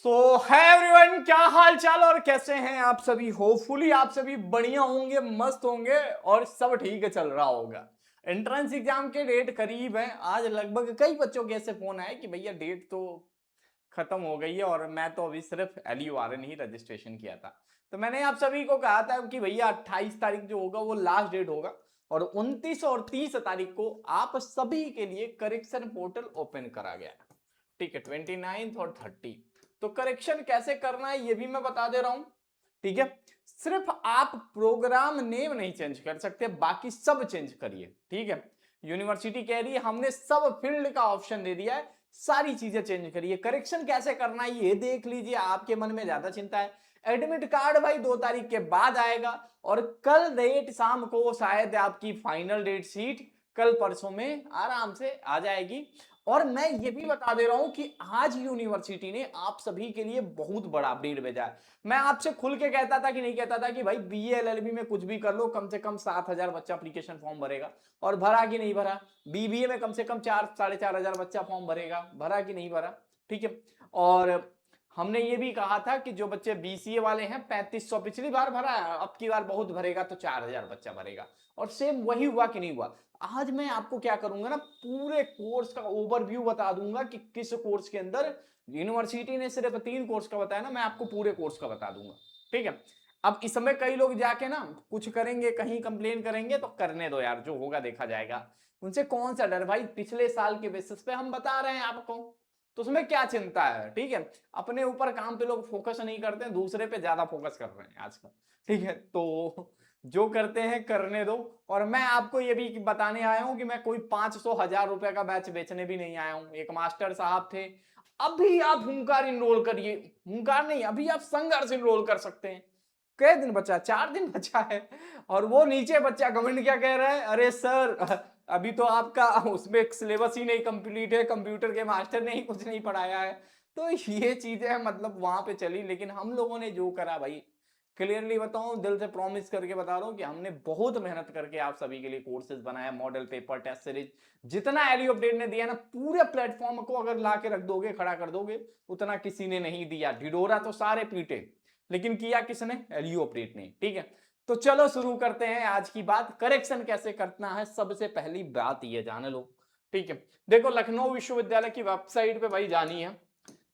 है एवरीवन, क्या हाल चाल और कैसे हैं आप सभी। होपफुली आप सभी बढ़िया होंगे, मस्त होंगे और सब ठीक चल रहा होगा। एंट्रेंस एग्जाम के डेट करीब है। आज लगभग कई बच्चों के ऐसे फोन आए कि भैया डेट तो खत्म हो गई है और मैं तो अभी सिर्फ LURN ही रजिस्ट्रेशन किया था। तो मैंने आप सभी को कहा था कि भैया 28 तारीख जो होगा वो लास्ट डेट होगा और 29 और 30 तारीख को आप सभी के लिए करेक्शन पोर्टल ओपन करा गया है। ठीक है, 29 और 30। तो करेक्शन कैसे करना है ये भी मैं बता दे रहा हूं। ठीक है, सिर्फ आप प्रोग्राम नेम नहीं चेंज कर सकते, बाकी सब चेंज करिए। ठीक है, यूनिवर्सिटी कह रही है हमने सब फील्ड का ऑप्शन दे दिया है, सारी चीजें चेंज करिए। करेक्शन कैसे करना है ये देख लीजिए, आपके मन में ज्यादा चिंता है। एडमिट कार्ड भाई 2 तारीख के बाद आएगा और कल डेट शाम को शायद आपकी फाइनल डेट शीट कल परसों में आराम से आ जाएगी। और मैं ये भी बता दे रहा हूं कि आज यूनिवर्सिटी ने आप सभी के लिए बहुत बड़ा अपडेट भेजा है। मैं आपसे खुल के कहता था कि नहीं कहता था कि भाई BA LLB में कुछ भी कर लो, कम से कम 7,000 बच्चा एप्लीकेशन फॉर्म भरेगा। और भरा कि नहीं भरा? BBA में कम से कम 4-4,500 बच्चा फॉर्म भरेगा, भरा कि नहीं भरा? ठीक है। और हमने ये भी कहा था कि जो बच्चे BCA वाले हैं 3500 पिछली बार भरा है, अब की बार बहुत भरेगा तो 4,000 बच्चा भरेगा। और सेम वही हुआ कि नहीं हुआ? आज मैं आपको क्या करूंगा ना, पूरे कोर्स का ओवरव्यू बता दूंगा कि किस कोर्स के अंदर यूनिवर्सिटी ने सिर्फ 3 कोर्स का बताया ना, मैं आपको पूरे कोर्स का बता दूंगा। ठीक है। अब इस समय कई लोग जाके ना कुछ करेंगे, कहीं कंप्लेन करेंगे, तो करने दो यार, जो होगा देखा जाएगा। उनसे कौन सा डर भाई, पिछले साल के बेसिस पे हम बता रहे हैं आपको, तो उसमें क्या चिंता है। ठीक है, अपने ऊपर काम पे लोग फोकस नहीं करते हैं, दूसरे पे ज्यादा फोकस कर रहे हैं आजकल। ठीक है, तो जो करते हैं करने दो। और मैं आपको ये भी बताने आया हूं कि मैं कोई 500-1000 रुपए का बैच बेचने भी नहीं आया हूं। एक मास्टर साहब थे, अभी आप हुंकार इनरोल करिए, हुंकार नहीं, अभी आप संघर्ष इनरोल कर सकते हैं। कै दिन बचा? 4 दिन बचा है। और वो नीचे बच्चा कमेंट क्या कह रहा है, अरे सर अभी तो आपका उसमें सिलेबस ही नहीं कंप्लीट है, कंप्यूटर के मास्टर ने ही कुछ नहीं पढ़ाया है। तो ये चीजें मतलब वहां पे चली, लेकिन हम लोगों ने जो करा भाई, क्लियरली बताऊं, दिल से प्रॉमिस करके बता रहा हूं कि हमने बहुत मेहनत करके आप सभी के लिए कोर्सेज बनाया, मॉडल पेपर, टेस्ट सीरीज, जितना एलयू अपडेट ने दिया ना, पूरे प्लेटफॉर्म को अगर ला के रख दोगे, खड़ा कर दोगे, उतना किसी ने नहीं दिया। ढिढोरा तो सारे पीटे, लेकिन किया किसने? एलयू अपडेट ने। ठीक है, तो चलो शुरू करते हैं आज की बात। करेक्शन कैसे करना है, सबसे पहली बात ये जान लो। ठीक है, देखो लखनऊ विश्वविद्यालय की वेबसाइट पे भाई जानी है।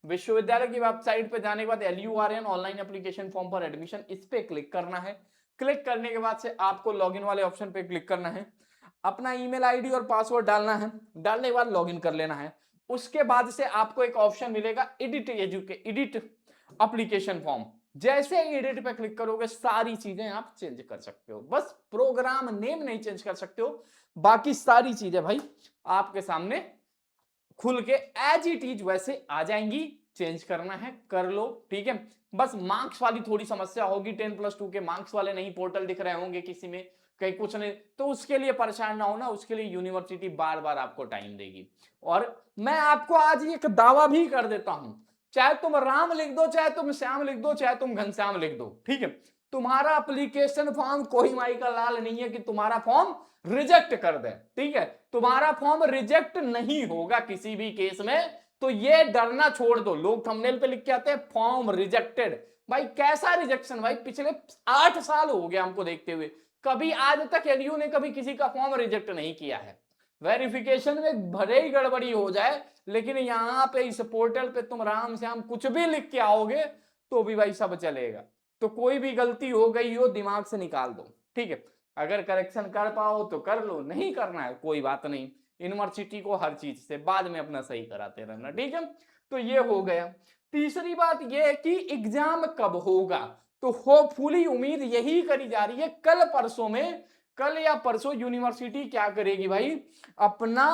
विश्वविद्यालय की वेबसाइट पे जाने के बाद LURN online application form for admission, इस पे क्लिक करना है। क्लिक करने के बाद से आपको लॉगिन वाले ऑप्शन पे क्लिक करना है, अपना ईमेल आईडी और पासवर्ड डालना है। डालने के बाद लॉगिन कर लेना है। उसके बाद से आपको एक ऑप्शन मिलेगा एडिट एप्लीकेशन फॉर्म। जैसे एडिट पे क्लिक करोगे सारी चीजें आप चेंज कर सकते हो, बस प्रोग्राम नेम नहीं चेंज कर सकते हो। बाकी सारी चीजें भाई आपके सामने खुल के एज इट इज वैसे आ जाएंगी। चेंज करना है कर लो। ठीक है, बस मार्क्स वाली थोड़ी समस्या होगी, 10+2 के मार्क्स वाले नहीं पोर्टल दिख रहे होंगे किसी में, कहीं कुछ नहीं, तो उसके लिए परेशान ना होना, उसके लिए यूनिवर्सिटी बार बार आपको टाइम देगी। और मैं आपको आज एक दावा भी कर देता हूं, चाहे तुम राम लिख दो, चाहे तुम श्याम लिख दो, चाहे तुम घनश्याम लिख दो, ठीक है, तुम्हारा एप्लीकेशन फॉर्म कोई माई का लाल नहीं है कि तुम्हारा फॉर्म रिजेक्ट कर दे। ठीक है, तुम्हारा फॉर्म रिजेक्ट नहीं होगा किसी भी केस में। तो ये डरना छोड़ दो। लोग थंबनेल पे लिख के आते हैं फॉर्म रिजेक्टेड, भाई कैसा रिजेक्शन भाई, पिछले 8 साल हो गए हमको देखते हुए, कभी आज तक एलयू ने कभी किसी का फॉर्म रिजेक्ट नहीं किया है। वेरिफिकेशन में भले ही गड़बड़ी हो जाए, लेकिन यहां पे इस पोर्टल पे तुम राम श्याम कुछ भी लिख के आओगे तो भी भाई सब चलेगा। तो कोई भी गलती हो गई हो दिमाग से निकाल दो। ठीक है, अगर करेक्शन कर पाओ तो कर लो, नहीं करना है कोई बात नहीं। यूनिवर्सिटी को हर चीज से बाद में अपना सही कराते रहना। ठीक है, तो ये हो गया। तीसरी बात ये है कि एग्जाम कब होगा, तो होपफुली उम्मीद यही करी जा रही है कल परसों में, कल या परसों यूनिवर्सिटी क्या करेगी भाई, अपना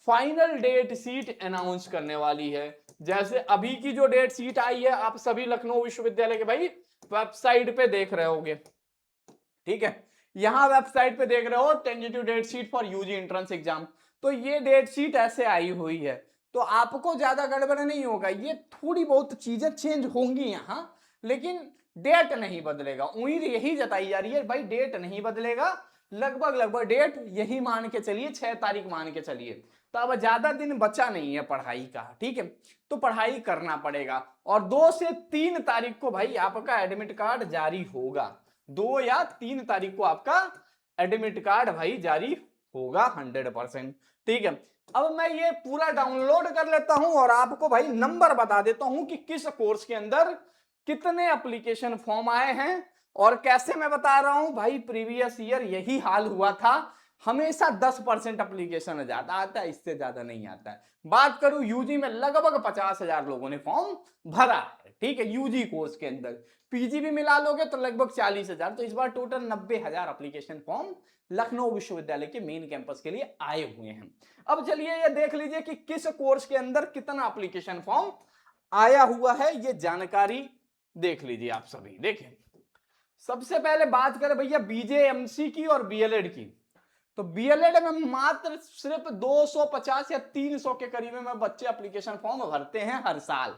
फाइनल डेट शीट अनाउंस करने वाली है। जैसे अभी की जो डेट शीट आई है, आप सभी लखनऊ विश्वविद्यालय के भाई वेबसाइट पे देख रहे होगे। ठीक है, यहां वेबसाइट पे देख रहे हो tentative date sheet for UG entrance exam. तो ये डेट शीट ऐसे आई हुई है, तो आपको ज्यादा गड़बड़ नहीं होगा। ये थोड़ी बहुत चीजें चेंज होंगी यहां, लेकिन डेट नहीं बदलेगा। उम्मीद यही जताई जा रही है भाई, डेट नहीं बदलेगा, लगभग लगभग डेट यही मान के चलिए, 6 तारीख मान के चलिए। तो अब ज्यादा दिन बचा नहीं है पढ़ाई का, ठीक है, तो पढ़ाई करना पड़ेगा। और 2 से 3 तारीख को भाई आपका एडमिट कार्ड जारी होगा, 2 या 3 तारीख को आपका एडमिट कार्ड भाई जारी होगा 100%, ठीक है। अब मैं ये पूरा डाउनलोड कर लेता हूं और आपको भाई नंबर बता देता हूं कि किस कोर्स के अंदर कितने एप्लीकेशन फॉर्म आए हैं। और कैसे मैं बता रहा हूं भाई, प्रीवियस ईयर यही हाल हुआ था, हमेशा 10% एप्लीकेशन ज्यादा आता है, इससे ज्यादा नहीं आता है। बात करूं यूजी में लगभग 50,000 लोगों ने फॉर्म भरा है, ठीक है, यूजी कोर्स के अंदर। पीजी भी मिला लोगे तो लगभग 40,000, तो इस बार टोटल 90,000 एप्लीकेशन फॉर्म लखनऊ विश्वविद्यालय के मेन कैंपस के लिए आए हुए हैं। अब चलिए ये देख लीजिए कि किस कोर्स के अंदर कितना एप्लीकेशन फॉर्म आया हुआ है, ये जानकारी देख लीजिए आप सभी। देखें, सबसे पहले बात करें भैया बीजेएमसी की और बीएलएड की, तो बीएलएड में मात्र सिर्फ 250 या 300 के करीब में बच्चे एप्लीकेशन फॉर्म भरते हैं हर साल,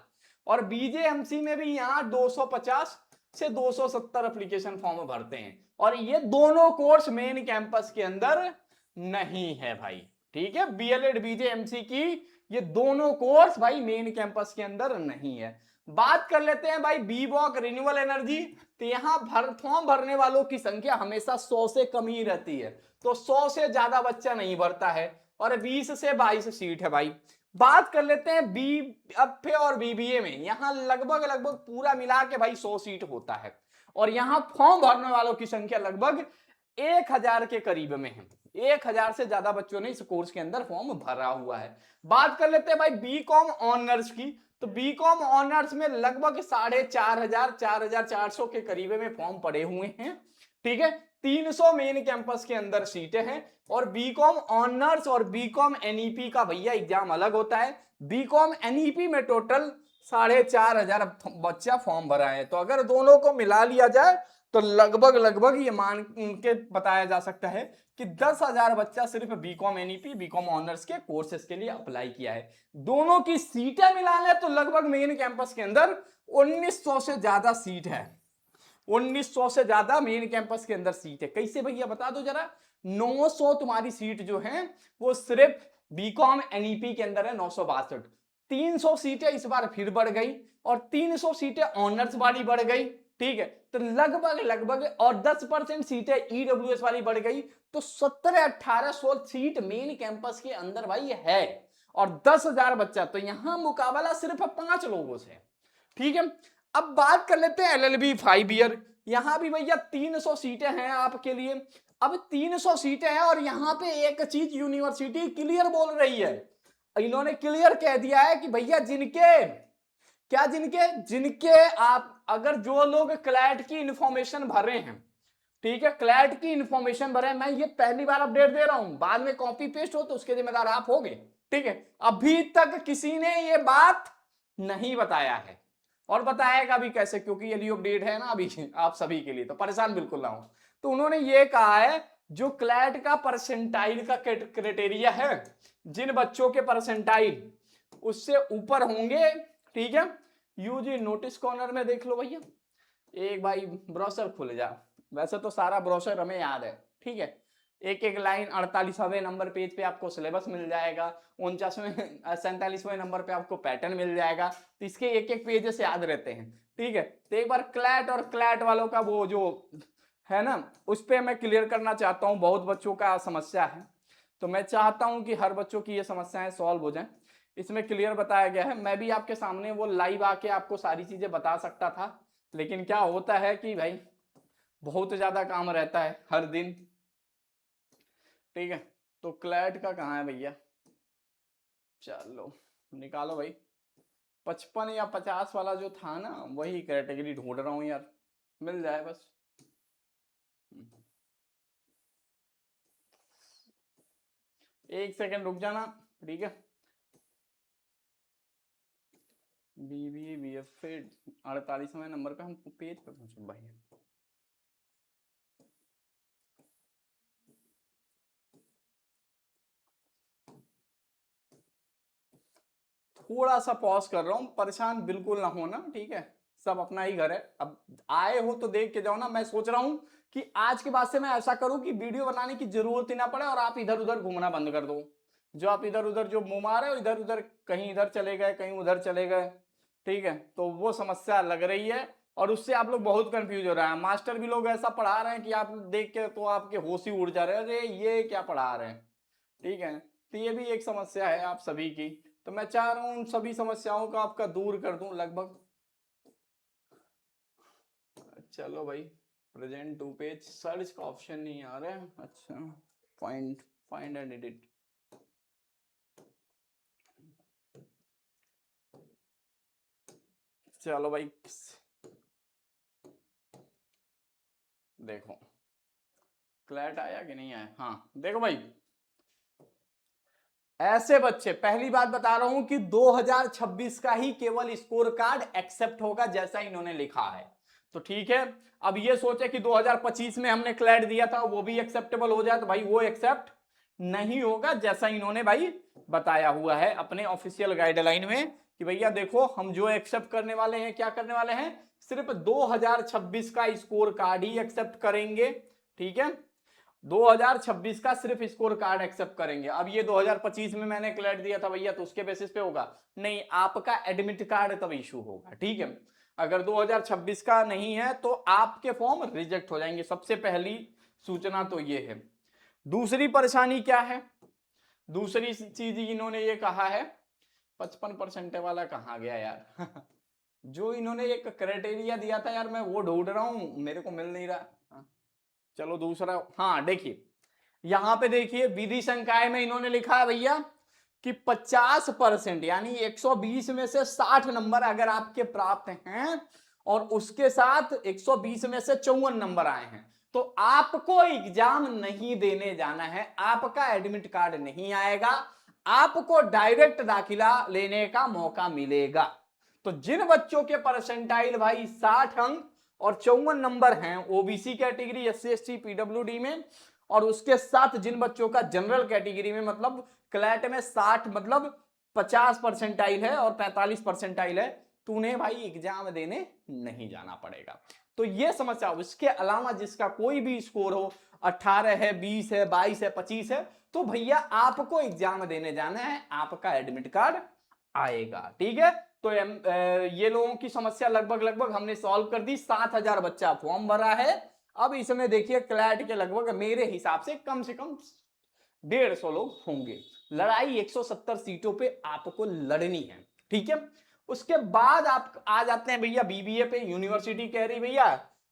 और बीजेएमसी में भी यहाँ 250 से 270 एप्लीकेशन फॉर्म भरते हैं, और ये दोनों कोर्स मेन कैंपस के अंदर नहीं है भाई, ठीक है। बीएलएड बीजेएमसी की ये दोनों कोर्स भाई मेन कैंपस के अंदर नहीं है। बात कर लेते हैं भाई बीवॉक रिन्यूएबल एनर्जी, तो यहां फॉर्म भरने वालों की संख्या हमेशा 100 से कम ही रहती है, तो 100 से ज्यादा बच्चा नहीं भरता है, और 20 से 22 सीट है भाई। बात कर लेते हैं बीएफए और बीबीए में, यहां लगभग लगभग पूरा मिला के भाई 100 सीट होता है, और यहां फॉर्म भरने वालों की संख्या लगभग 1,000 के करीब में है। 1,000 से ज्यादा बच्चों ने इस कोर्स के अंदर फॉर्म भरा हुआ है। बात कर लेते हैं भाई बीकॉम ऑनर्स की, तो बीकॉम ऑनर्स में लगभग 4,500 4,400 के करीब में फॉर्म पड़े हुए हैं, ठीक है। 300 मेन कैंपस के अंदर सीटें हैं, और बीकॉम ऑनर्स और बीकॉम एनईपी का भैया एग्जाम अलग होता है। बीकॉम एनईपी में टोटल 4,500 बच्चा फॉर्म भरा है, तो अगर दोनों को मिला लिया जाए तो लगभग लगभग ये मान के बताया जा सकता है कि 10,000 बच्चा सिर्फ बीकॉम एनईपी बीकॉम ऑनर्स के कोर्सेज के लिए अप्लाई किया है। दोनों की सीटें मिला ले तो लगभग मेन कैंपस के अंदर 1,900 से ज्यादा सीट है, 1,900 से ज्यादा मेन कैंपस के अंदर सीट है। कैसे भैया बता दो जरा, 900 तुम्हारी सीट जो है वो सिर्फ बीकॉम एनईपी के अंदर है, 962। 300 सीटें इस बार फिर बढ़ गई, और 300 सीटें ऑनर्स वाली बढ़ गई, ठीक है, तो लगभग लगभग, और 10% सीटें ईडब्ल्यूएस वाली बढ़ गई, तो 17-1800 सीट मेन कैंपस के अंदर भाई है, और 10,000 बच्चा, तो यहां मुकाबला सिर्फ 5 लोगों से, ठीक है। अब बात कर लेते हैं एलएलबी 5 ईयर, यहां भी भैया 300 सीटें हैं आपके लिए। अब 300 सीटें हैं, और यहां पे एक चीज यूनिवर्सिटी क्लियर बोल रही है, इन्होंने क्लियर कह दिया है कि भैया जिनके आप अगर जो लोग क्लैट की इंफॉर्मेशन भर रहे हैं, ठीक है, क्लैट की इंफॉर्मेशन भरे, मैं ये पहली बार अपडेट दे रहा हूं, बाद में कॉपी पेस्ट हो तो उसके जिम्मेदार आप होंगे, ठीक है। अभी तक किसी ने ये बात नहीं बताया है, और बताएगा भी कैसे, क्योंकि ये न्यू अपडेट है ना अभी आप सभी के लिए, तो परेशान बिल्कुल ना हो। तो उन्होंने ये कहा है जो क्लैट का परसेंटाइल का क्राइटेरिया है, जिन बच्चों के परसेंटाइल उससे ऊपर होंगे, ठीक है, यूजी नोटिस कॉर्नर में देख लो भैया, एक भाई ब्रोशर खुल जा, वैसे तो सारा ब्रोशर हमें याद है, ठीक है, एक एक लाइन 48वें नंबर पेज पे आपको सिलेबस मिल जाएगा, 47वें नंबर पे आपको पैटर्न मिल जाएगा, तो इसके एक एक पेज से याद रहते हैं, ठीक है। तो एक बार क्लैट और क्लैट वालों का वो जो है ना, उस पर मैं क्लियर करना चाहता हूँ, बहुत बच्चों का समस्या है, तो मैं चाहता हूँ कि हर बच्चों की ये समस्याएं सॉल्व हो जाएं। इसमें क्लियर बताया गया है, मैं भी आपके सामने वो लाइव आके आपको सारी चीजें बता सकता था, लेकिन क्या होता है कि भाई बहुत ज्यादा काम रहता है हर दिन, ठीक है। तो क्लैट का कहाँ है भैया, चलो निकालो भाई, 55 या 50 वाला जो था ना, वही कैटेगरी ढूंढ रहा हूँ यार, मिल जाए बस। एक सेकंड रुक जाना, ठीक है। बीबी बीएफ 48वें नंबर पे हम पेज पे पहुंचे भाई, थोड़ा सा पॉज कर रहा हूं, परेशान बिल्कुल ना होना, ठीक है, सब अपना ही घर है। अब आए हो तो देख के जाओ ना, मैं सोच रहा हूं कि आज के बाद से मैं ऐसा करूं कि वीडियो बनाने की जरूरत ही ना पड़े और आप इधर उधर घूमना बंद कर दो, जो आप इधर उधर जो मुंह मारे हो, इधर उधर कहीं इधर चले गए कहीं उधर चले गए, ठीक है, तो वो समस्या लग रही है और उससे आप लोग बहुत कंफ्यूज हो रहे हैं। मास्टर भी लोग ऐसा पढ़ा रहे हैं कि आप देख के तो आपके होश ही उड़ जा रहे हैं, अरे ये क्या पढ़ा रहे हैं, ठीक है। तो ये भी एक समस्या है आप सभी की, तो मैं चाह रहा हूं उन सभी समस्याओं को आपका दूर कर दूं लगभग। चलो भाई, प्रेजेंट टू पेज, सर्च का ऑप्शन नहीं आ रहा है, अच्छा, फाइंड फाइंड एंड एडिट, चलो भाई देखो क्लैट आया कि नहीं आया, हाँ देखो भाई, ऐसे बच्चे, पहली बात बता रहा हूं कि 2026 का ही केवल स्कोर कार्ड एक्सेप्ट होगा जैसा इन्होंने लिखा है, तो ठीक है। अब ये सोचे कि 2025 में हमने क्लैट दिया था वो भी एक्सेप्टेबल हो जाए, तो भाई वो एक्सेप्ट नहीं होगा जैसा इन्होंने भाई बताया हुआ है अपने ऑफिशियल गाइडलाइन में कि भैया देखो हम जो एक्सेप्ट करने वाले हैं, क्या करने वाले हैं, सिर्फ 2026 का स्कोर कार्ड ही एक्सेप्ट करेंगे, ठीक है। 2026 का सिर्फ स्कोर कार्ड एक्सेप्ट करेंगे। अब ये 2025 में मैंने क्लैट दिया था भैया तो उसके बेसिस पे होगा नहीं, आपका एडमिट कार्ड तब इशू होगा, ठीक है। अगर 2026 का नहीं है तो आपके फॉर्म रिजेक्ट हो जाएंगे, सबसे पहली सूचना तो ये है। दूसरी परेशानी क्या है, दूसरी चीज इन्होंने ये कहा है, 55% वाला कहाँ गया यार जो इन्होंने एक क्राइटेरिया दिया था यार, मैं वो ढूंढ रहा हूं, मेरे को मिल नहीं रहा। चलो दूसरा, हाँ देखिए यहां पे देखिए विधि संकाय में इन्होंने लिखा है भैया कि 50% यानी 120 में से 60 नंबर अगर आपके प्राप्त हैं और उसके साथ 120 में से 54 नंबर आए हैं तो आपको एग्जाम नहीं देने जाना है, आपका एडमिट कार्ड नहीं आएगा, आपको डायरेक्ट दाखिला लेने का मौका मिलेगा। तो जिन बच्चों के परसेंटाइल भाई 60 अंक और 54 नंबर हैं OBC category, SC ST PWD में, और उसके साथ जिन बच्चों का जनरल कैटेगरी में मतलब क्लैट में 60 मतलब 50 परसेंटाइल है और 45 परसेंटाइल है, तो उन्हें भाई एग्जाम देने नहीं जाना पड़ेगा। तो ये समस्या, इसके अलावा जिसका कोई भी स्कोर हो 18 है, 20 है, 22 है, 25 है, तो भैया आपको एग्जाम देने जाना है, आपका एडमिट कार्ड आएगा, ठीक है। तो ये लोगों की समस्या लगभग लगभग हमने सॉल्व कर दी। 7,000 बच्चा फॉर्म भरा है, अब इसमें देखिए क्लैट के लगभग मेरे हिसाब से कम 150 लोग होंगे। लड़ाई 170 सीटों पे आपको लड़नी है, ठीक है। उसके बाद आप आ जाते हैं भैया बीबीए पे। यूनिवर्सिटी कह रही भैया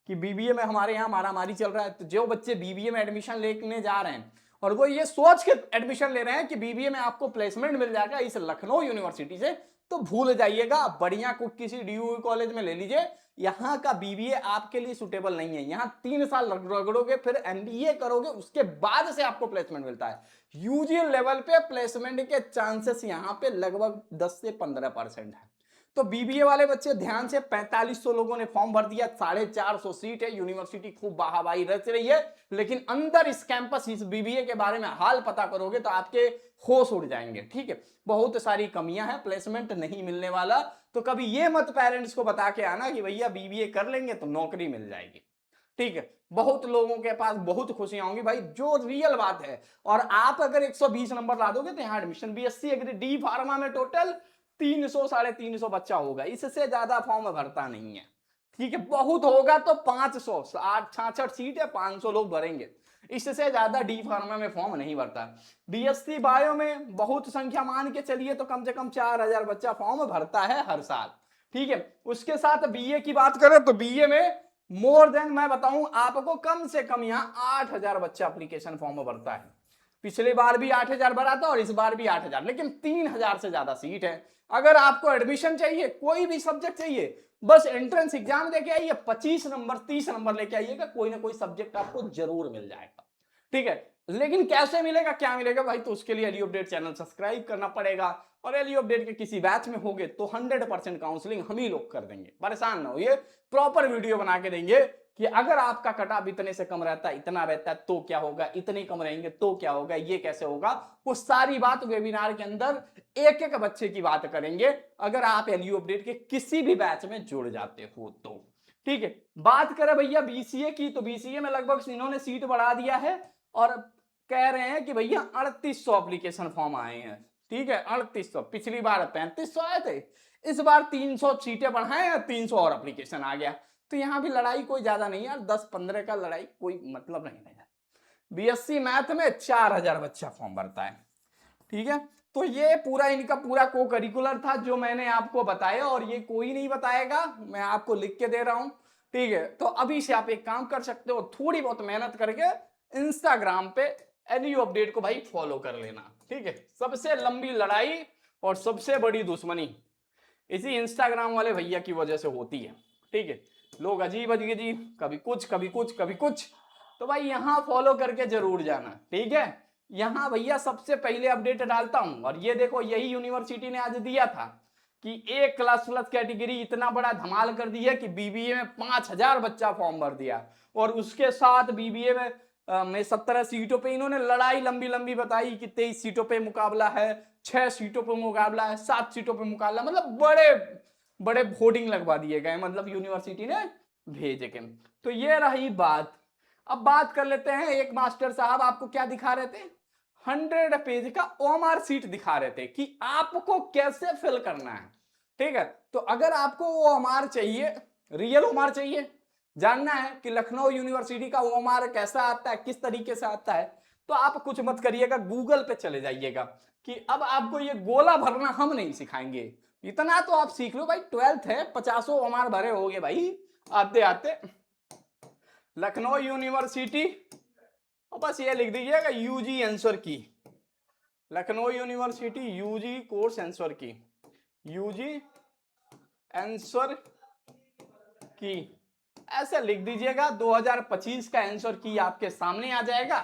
कि बीबीए में हमारे यहाँ मारामारी चल रहा है, तो जो बच्चे बीबीए में एडमिशन लेने जा रहे हैं और वो ये सोच के एडमिशन ले रहे हैं कि बीबीए में आपको प्लेसमेंट मिल जाएगा इस लखनऊ यूनिवर्सिटी से, तो भूल जाइएगा, बढ़िया को किसी डीयू कॉलेज में ले लीजिए, यहाँ का बीबीए आपके लिए सुटेबल नहीं है। यहाँ 3 साल रगड़ोगे फिर एमबीए करोगे, उसके बाद से आपको प्लेसमेंट मिलता है। यूजी लेवल पे प्लेसमेंट के चांसेस यहाँ पे लगभग 10 से 15% है। तो बीबीए वाले बच्चे ध्यान से, 4500 लोगों ने फॉर्म भर दिया, 450 सीट है, यूनिवर्सिटी खूब बाहाबाही रच रही है, लेकिन अंदर इस कैंपस इस बीबीए के बारे में हाल पता करोगे तो आपके होश उड़ जाएंगे, ठीक है। बहुत सारी कमियां हैं, प्लेसमेंट नहीं मिलने वाला। तो कभी ये मत पेरेंट्स को बता के आना कि भैया बीबीए कर लेंगे तो नौकरी मिल जाएगी, ठीक है। बहुत लोगों के पास बहुत खुशियां होंगी भाई, जो रियल बात है। और आप अगर 120 नंबर ला दोगे तो यहाँ admission BSc agri D pharma में टोटल 300 350 बच्चा होगा, इससे ज्यादा फॉर्म भरता नहीं है, ठीक है। बहुत होगा तो 500, 66 सीट है, 500 लोग भरेंगे, इससे ज्यादा डी फार्मा में फॉर्म नहीं भरता। बीएससी बायो में बहुत संख्या मान के चलिए तो कम से कम 4,000 बच्चा फॉर्म भरता है हर साल, ठीक है। उसके साथ बीए की बात करें तो बीए में मोर देन मैं बताऊं आपको कम से कम यहाँ 8,000 बच्चा एप्लीकेशन फॉर्म भरता है। पिछले बार भी 8,000 भरा था और इस बार भी 8,000, लेकिन 3,000 से ज्यादा सीट है। अगर आपको एडमिशन चाहिए, कोई भी सब्जेक्ट चाहिए, बस एंट्रेंस एग्जाम देके आइए, 25 नंबर 30 नंबर लेके आइएगा, कोई ना कोई सब्जेक्ट आपको जरूर मिल जाएगा, ठीक है। लेकिन कैसे मिलेगा, क्या मिलेगा भाई, तो उसके लिए एली अपडेट चैनल सब्सक्राइब करना पड़ेगा। और एली अपडेट के किसी बैच में होगे तो 100% काउंसलिंग हम ही लोग कर देंगे, परेशान ना होइए, प्रॉपर वीडियो बना के देंगे कि अगर आपका कटऑफ इतने से कम रहता है, इतना रहता है तो क्या होगा, इतने कम रहेंगे तो क्या होगा, ये कैसे होगा, वो सारी बात वेबिनार के अंदर एक एक बच्चे की बात करेंगे अगर आप एलयू अपडेट के किसी भी बैच में जुड़ जाते हो तो, ठीक है। बात करें भैया बीसीए की, तो बीसीए में लगभग इन्होंने सीट बढ़ा दिया है और कह रहे हैं कि भैया 3800 एप्लीकेशन फॉर्म आए हैं, ठीक है 3800, पिछली बार 3500 आए थे, इस बार 300 सीटें बढ़ाए हैं, 300 और एप्लीकेशन आ गया। तो यहाँ भी लड़ाई कोई ज्यादा नहीं है यार, 10-15 का लड़ाई कोई मतलब नहीं है। बीएससी मैथ में 4000 बच्चा फॉर्म भरता है, ठीक है। तो ये पूरा इनका पूरा को करिकुलर था जो मैंने आपको बताया, और ये कोई नहीं बताएगा, मैं आपको लिख के दे रहा हूं, ठीक है। तो अभी से आप एक काम कर सकते हो, थोड़ी बहुत मेहनत करके इंस्टाग्राम पे एलयू अपडेट को भाई फॉलो कर लेना, ठीक है। सबसे लंबी लड़ाई और सबसे बड़ी दुश्मनी इसी इंस्टाग्राम वाले भैया की वजह से होती है, ठीक है। लोग अजीब अजीब, कभी कुछ कभी कुछ कभी कुछ, तो भाई यहां फॉलो करके जरूर जाना, ठीक है। यहां भैया सबसे पहले अपडेट डालता हूं, और ये देखो यही यूनिवर्सिटी ने आज दिया था कि एक क्लास प्लस कैटेगरी इतना बड़ा धमाल कर दी है कि बीबीए में 5000 बच्चा फॉर्म भर दिया, और उसके साथ बीबीए में 17 सीटों पे इन्होंने लड़ाई लंबी लंबी बताई कि 23 सीटों पे मुकाबला है, 6 सीटों पे मुकाबला है, 7 सीटों पे मुकाबला, मतलब बड़े बड़े होर्डिंग लगवा दिए गए, मतलब यूनिवर्सिटी ने भेजे के। तो ये रही बात। अब बात कर लेते हैं, एक मास्टर साहब आपको क्या दिखा रहे थे, 100 पेज का ओएमआर सीट दिखा रहे थे कि आपको कैसे फिल करना है, ठीक है। तो अगर आपको ओएमआर चाहिए, रियल ओएमआर चाहिए, जानना है कि लखनऊ यूनिवर्सिटी का ओएमआर कैसा आता है, किस तरीके से आता है, तो आप कुछ मत करिएगा, गूगल पे चले जाइएगा कि अब आपको ये गोला भरना हम नहीं सिखाएंगे, इतना तो आप सीख लो भाई, 12th है, 50 ओएमआर भरे होगे भाई आते आते। लखनऊ यूनिवर्सिटी, और बस ये लिख दीजिएगा UG answer key, Lucknow university UG course answer key, UG answer key, ऐसे लिख दीजिएगा। 2025 का आंसर की आपके सामने आ जाएगा।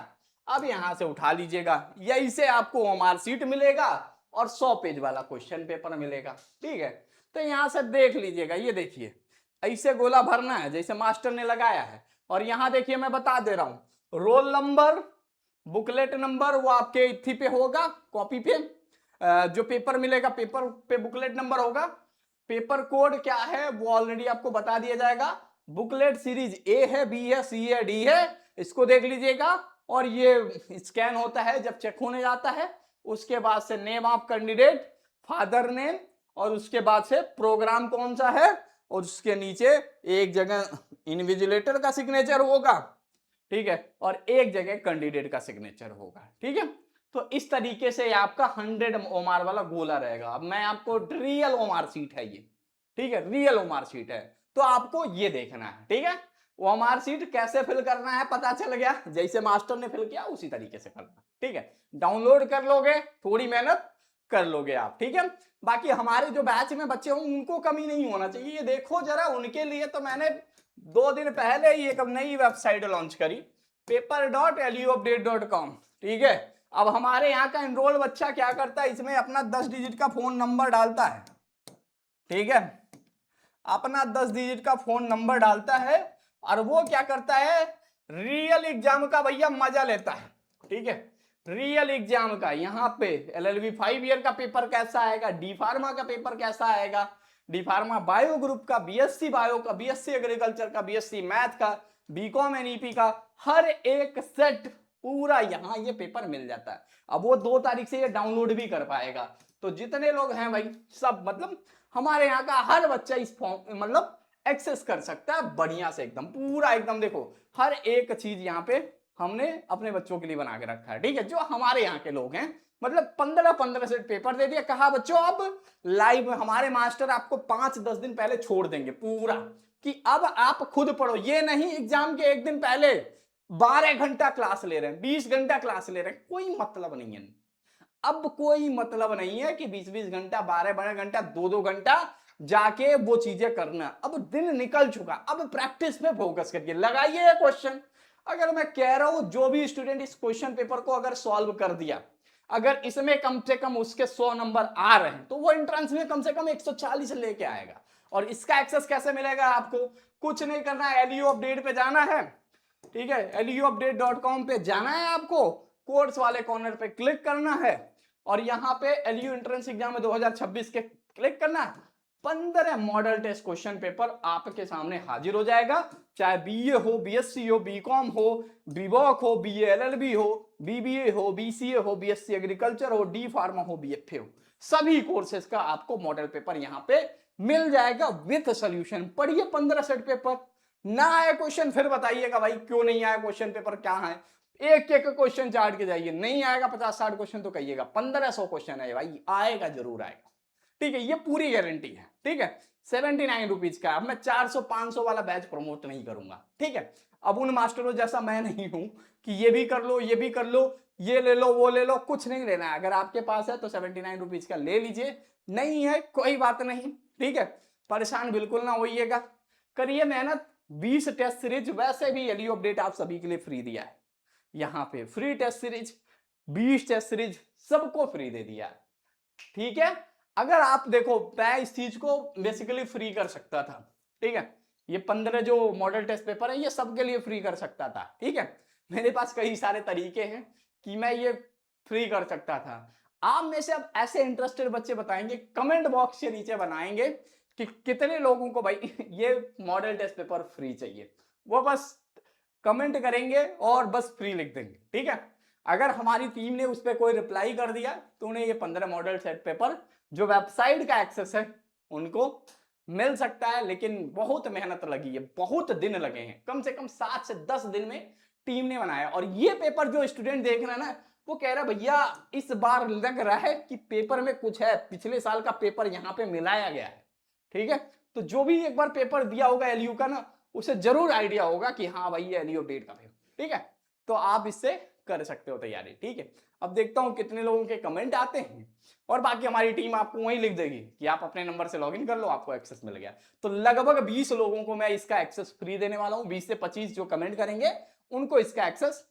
अब यहां से उठा लीजिएगा, यही से आपको ओएमआर सीट मिलेगा और 100 पेज वाला क्वेश्चन पेपर मिलेगा, ठीक है। तो यहां से देख लीजिएगा, ये देखिए ऐसे गोला भरना है जैसे मास्टर ने लगाया है, और यहां देखिए मैं बता दे रहा हूं, रोल नंबर, बुकलेट नंबर वो आपके इथी पे होगा, कॉपी पे जो पेपर मिलेगा पेपर पे बुकलेट नंबर होगा, पेपर कोड क्या है वो ऑलरेडी आपको बता दिया जाएगा, बुकलेट सीरीज ए है, बी है, सी है, डी है, इसको देख लीजिएगा। और ये स्कैन होता है जब चेक होने जाता है, उसके बाद से name of candidate, father name, और उसके बाद से प्रोग्राम कौन सा है, और उसके नीचे एक जगह इन्विजिलेटर का सिग्नेचर होगा, ठीक है, और एक जगह कैंडिडेट का सिग्नेचर होगा, ठीक है। तो इस तरीके से आपका 100 ओमार वाला गोला रहेगा। अब मैं आपको रियल ओमार सीट है ये, ठीक है, रियल ओमार सीट है, तो आपको ये देखना है, ठीक है। ओमार सीट कैसे फिल करना है पता चल गया, जैसे मास्टर ने फिल किया उसी तरीके से करना, ठीक है। डाउनलोड कर लोगे, थोड़ी मेहनत कर लोगे आप, ठीक है। बाकी हमारे जो बैच में बच्चे हों उनको कमी नहीं होना चाहिए, ये देखो जरा, उनके लिए तो मैंने 2 दिन पहले ही एक नई वेबसाइट लॉन्च करी, paper.luupdate.com, ठीक है। अब हमारे यहाँ का एनरोल बच्चा क्या करता है, इसमें अपना 10 डिजिट का फोन नंबर डालता है, ठीक है, अपना 10 डिजिट का फोन नंबर डालता है, और वो क्या करता है, रियल एग्जाम का भैया मजा लेता है, ठीक है। रियल एग्जाम का यहाँ पे LLB 5 ईयर का पेपर कैसा आएगा, डी फार्मा का पेपर कैसा आएगा, डी फार्मा बायो ग्रुप का, बीएससी बायो का, बीएससी एग्रीकल्चर का, बीएससी मैथ का, बीकॉम एनईपी का, हर एक सेट पूरा यहाँ ये पेपर मिल जाता है। अब वो 2 तारीख से ये डाउनलोड भी कर पाएगा, तो जितने लोग हैं भाई सब, मतलब हमारे यहाँ का हर बच्चा इस फॉर्म मतलब एक्सेस कर सकता है बढ़िया से, एकदम पूरा, एकदम देखो हर एक चीज यहाँ पे हमने अपने बच्चों के लिए बना के रखा है, ठीक है। जो हमारे यहाँ के लोग हैं, मतलब 15-15 सेट पेपर दे दिया, कहा बच्चों अब लाइव हमारे मास्टर आपको 5-10 दिन पहले छोड़ देंगे पूरा, कि अब आप खुद पढ़ो, ये नहीं एग्जाम के एक दिन पहले 12 घंटा क्लास ले रहे हैं, 20 घंटा क्लास ले रहे हैं, कोई मतलब नहीं है। अब कोई मतलब नहीं है कि 20-20 घंटा, 12-12 घंटा, 2-2 घंटा जाके वो चीजें करना। अब दिन निकल चुका, अब प्रैक्टिस पे फोकस करिए, लगाइए क्वेश्चन। अगर मैं कह रहा हूं जो भी स्टूडेंट इस क्वेश्चन पेपर को अगर सॉल्व कर दिया, अगर इसमें कम से कम उसके 100 नंबर आ रहे हैं, तो वो एंट्रेंस में कम से कम 140 लेके आएगा। और इसका एक्सेस कैसे मिलेगा आपको, कुछ नहीं करना है, एलयू अपडेट पे जाना है, ठीक है, luupdate.com पे जाना है आपको, कोर्स वाले कॉर्नर पे क्लिक करना है, और यहाँ पे एलयू एंट्रेंस एग्जाम 2026 के क्लिक करना है, 15 मॉडल टेस्ट क्वेश्चन पेपर आपके सामने हाजिर हो जाएगा, चाहे बीए हो, बीएससी हो, बीकॉम हो, बीवॉक हो, बीए एलएलबी हो, बीबीए हो, बीसीए हो, बीएससी एग्रीकल्चर हो, डी फार्मा हो, बीएफए हो, सभी कोर्सेज का आपको मॉडल पेपर यहां पे मिल जाएगा विथ सोल्यूशन। पढ़िए 15 सेट पेपर, ना आया क्वेश्चन फिर बताइएगा भाई क्यों नहीं आया क्वेश्चन पेपर, क्या है, एक एक क्वेश्चन चाट के जाइए, नहीं आएगा 50-60 क्वेश्चन तो कहिएगा 1500 क्वेश्चन है भाई, आएगा जरूर आएगा, ठीक है, ये पूरी गारंटी है, ठीक है। 79 रुपीज का। अब मैं 400-500 वाला बैच प्रमोट नहीं करूंगा, ठीक है। अब उन मास्टरों जैसा मैं नहीं हूं कि ये भी कर लो, ये भी कर लो, ये ले लो, वो ले लो, कुछ नहीं लेना है। अगर आपके पास है तो 79 रुपीज का ले लीजिए, नहीं है कोई बात नहीं, ठीक है। परेशान बिल्कुल ना होइएगा, करिए मेहनत। 20 टेस्ट सीरीज, वैसे भी एलयू अपडेट आप सभी के लिए फ्री दिया है, यहाँ पे free test series, 20 test series सबको फ्री दे दिया है, ठीक है। अगर आप देखो, मैं इस चीज को बेसिकली फ्री कर सकता था, ठीक है, ये 15 जो मॉडल टेस्ट पेपर है ये सबके लिए फ्री कर सकता था, ठीक है। मेरे पास कई सारे तरीके हैं कि मैं ये फ्री कर सकता था। आप में से अब ऐसे इंटरेस्टेड बच्चे बताएंगे, कमेंट बॉक्स के नीचे बनाएंगे कि कितने लोगों को भाई ये मॉडल टेस्ट पेपर फ्री चाहिए, वो बस कमेंट करेंगे और बस फ्री लिख देंगे, ठीक है। अगर हमारी टीम ने उस पर कोई रिप्लाई कर दिया तो उन्हें ये 15 मॉडल सेट पेपर जो वेबसाइट का एक्सेस है उनको मिल सकता है। लेकिन बहुत मेहनत लगी है, बहुत दिन लगे हैं, कम से कम 7 से 10 दिन में टीम ने बनाया। और ये पेपर जो स्टूडेंट देख रहा है ना, वो कह रहा भैया इस बार लग रहा है कि पेपर में कुछ है, पिछले साल का पेपर यहाँ पे मिलाया गया है, ठीक है। तो जो भी एक बार पेपर दिया होगा एलयू का ना, उसे जरूर आइडिया होगा कि हाँ भाई ये एलयू अपडेट का पेपर, ठीक है। तो आप इससे कर सकते हो तैयारी, ठीक है। अब देखता हूं कितने लोगों के कमेंट आते हैं, और बाकी हमारी टीम आपको वहीं लिख देगी कि आप अपने नंबर से लॉगिन कर लो, आपको एक्सेस मिल गया। तो लगभग 20 लोगों को मैं इसका एक्सेस फ्री देने वाला हूं, 20 से 25 जो कमेंट करेंगे उनको इसका एक्सेस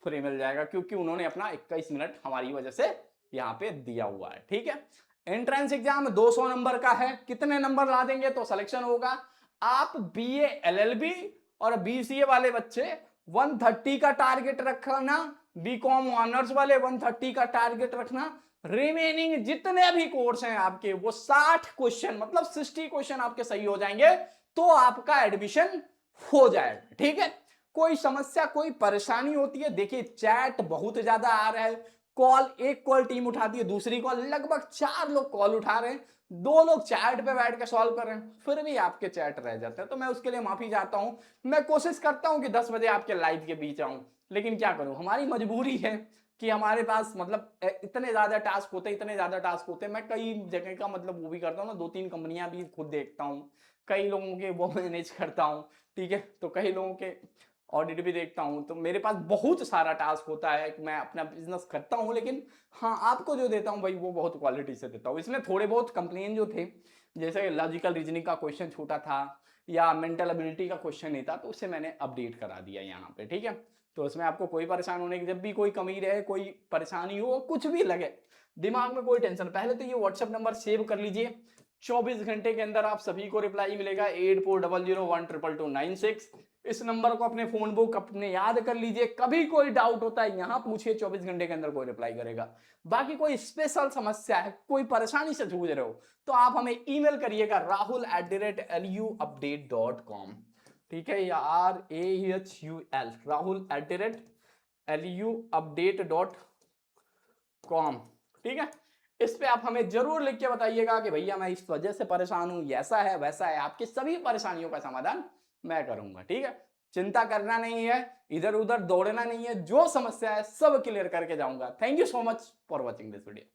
फ्री मिल जाएगा, क्योंकि उन्होंने अपना 21 मिनट हमारी वजह से यहाँ पे दिया हुआ है, ठीक है। एंट्रेंस एग्जाम 200 नंबर का है, कितने नंबर ला देंगे तो सिलेक्शन होगा। आप बीए एलएलबी और बीसीए वाले बच्चे 130 का टारगेट रखना, बीकॉम ऑनर्स वाले 130 का टारगेट रखना, रिमेनिंग जितने भी कोर्स हैं आपके वो 60 क्वेश्चन मतलब 60 क्वेश्चन आपके सही हो जाएंगे तो आपका एडमिशन हो जाएगा, ठीक है। कोई समस्या, कोई परेशानी होती है, देखिए चैट बहुत ज्यादा आ रहा है, कॉल, एक कॉल टीम उठाती है, दूसरी कॉल, लगभग 4 लोग कॉल उठा रहे हैं, 2 लोग चैट पे बैठ के सॉल्व कर रहे हैं, फिर भी आपके चैट रह जाते हैं। तो मैं उसके लिए माफी चाहता हूं। मैं कोशिश करता हूं कि 10 बजे आपके लाइव के बीच आऊं, लेकिन क्या करूं, हमारी मजबूरी है कि हमारे पास मतलब इतने ज्यादा टास्क होते हैं, इतने ज्यादा टास्क होते हैं। मैं कई जगह का मतलब वो भी करता हूँ ना, 2-3 कंपनियां भी खुद देखता हूँ, कई लोगों के वो मैनेज करता हूँ, ठीक है। तो कई लोगों के ऑडिट भी देखता हूँ, तो मेरे पास बहुत सारा टास्क होता है कि मैं अपना बिजनेस करता हूँ। लेकिन हाँ, आपको जो देता हूँ भाई वो बहुत क्वालिटी से देता हूँ। इसमें थोड़े बहुत कंप्लेन जो थे, जैसे लॉजिकल रीजनिंग का क्वेश्चन छोटा था या मेंटल एबिलिटी का क्वेश्चन नहीं था, तो उसे मैंने अपडेट करा दिया यहाँ पे, ठीक है। तो उसमें आपको कोई परेशान होने की, जब भी कोई कमी रहे, कोई परेशानी हो, कुछ भी लगे, दिमाग में कोई टेंशन, पहले तो ये व्हाट्सएप नंबर सेव कर लीजिए। 24 घंटे के अंदर आप सभी को रिप्लाई मिलेगा 8400122296। इस नंबर को अपने फोन बुक अपने याद कर लीजिए, कभी कोई डाउट होता है यहाँ पूछिए, 24 घंटे के अंदर कोई रिप्लाई करेगा। बाकी कोई स्पेशल समस्या है, कोई परेशानी से जूझ रहे हो, तो आप हमें ईमेल करिएगा rahul@luupdate.com, ठीक है, या RAHUL, rahul@luupdate.com, ठीक है। इस पे आप हमें जरूर लिख के बताइएगा कि भैया मैं इस वजह से परेशान हूं, ऐसा है वैसा है, आपकी सभी परेशानियों का समाधान मैं करूंगा, ठीक है। चिंता करना नहीं है, इधर उधर दौड़ना नहीं है, जो समस्या है सब क्लियर करके जाऊंगा। Thank you so much for watching this video.